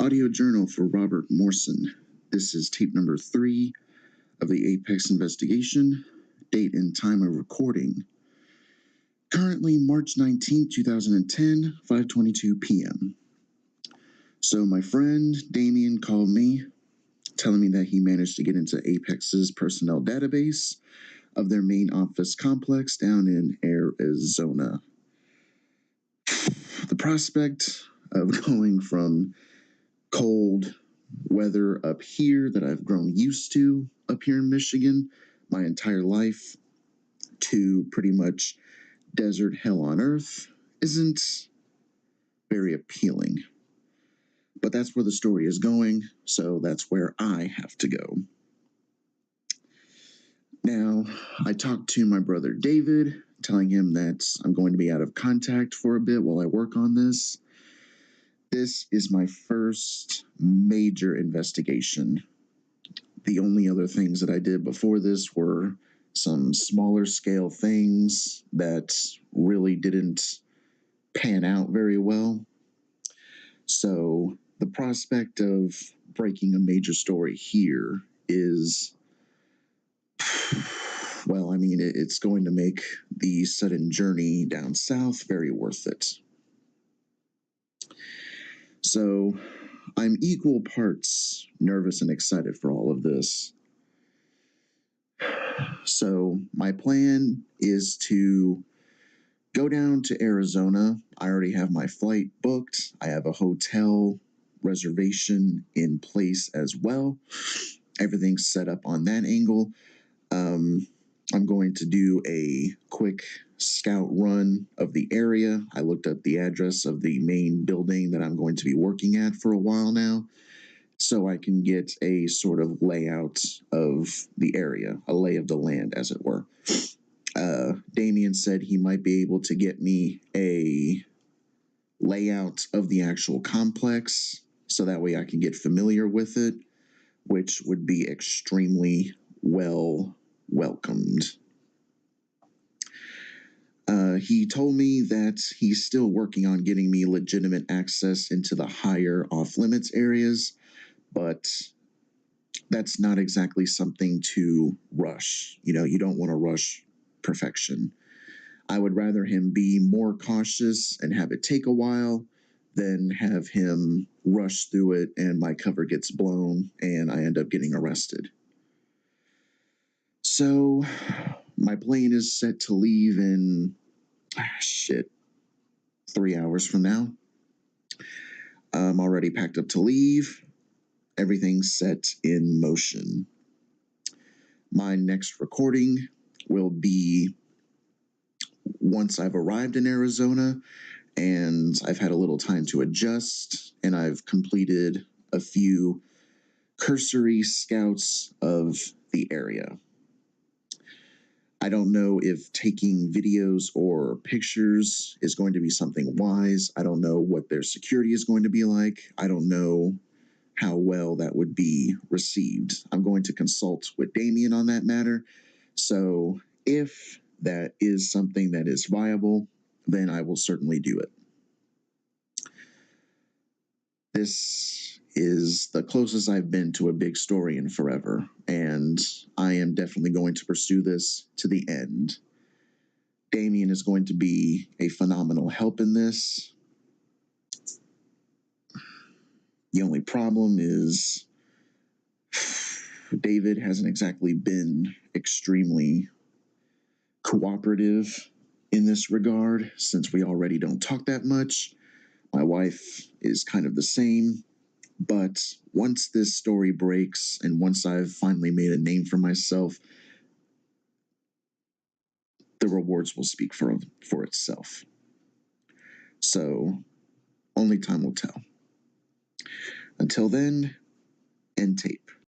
Audio journal for Robert Morson. This is tape number 3 of the APEX investigation. Date and time of recording. Currently March 19, 2010, 5:22 p.m. So my friend Damien called me, telling me that he managed to get into APEX's personnel database of their main office complex down in Arizona. The prospect of going from cold weather up here that I've grown used to up here in Michigan my entire life to pretty much desert hell on earth isn't very appealing. But that's where the story is going, so that's where I have to go. Now, I talked to my brother David, telling him that I'm going to be out of contact for a bit while I work on this. This is my first major investigation. The only other things that I did before this were some smaller scale things that really didn't pan out very well. So the prospect of breaking a major story here is, well, I mean, it's going to make the sudden journey down south very worth it. So I'm equal parts nervous and excited for all of this. So my plan is to go down to Arizona. I already have my flight booked. I have a hotel reservation in place as well. Everything's set up on that angle. I'm going to do a quick scout run of the area. I looked up the address of the main building that I'm going to be working at for a while now, so I can get a sort of layout of the area, a lay of the land, as it were. Damien said he might be able to get me a layout of the actual complex, so that way I can get familiar with it, which would be extremely well welcomed. He told me that he's still working on getting me legitimate access into the higher off-limits areas, but that's not exactly something to rush. You know, you don't want to rush perfection. I would rather him be more cautious and have it take a while than have him rush through it and my cover gets blown and I end up getting arrested. So my plane is set to leave in 3 hours from now. I'm already packed up to leave. Everything's set in motion. My next recording will be once I've arrived in Arizona and I've had a little time to adjust and I've completed a few cursory scouts of the area. I don't know if taking videos or pictures is going to be something wise. I don't know what their security is going to be like. I don't know how well that would be received. I'm going to consult with Damien on that matter. So if that is something that is viable, then I will certainly do it. This is the closest I've been to a big story in forever, and I am definitely going to pursue this to the end. Damien is going to be a phenomenal help in this. The only problem is David hasn't exactly been extremely cooperative in this regard, since we already don't talk that much. My wife is kind of the same. But once this story breaks and once I've finally made a name for myself, the rewards will speak for itself. So only time will tell. Until then, end tape.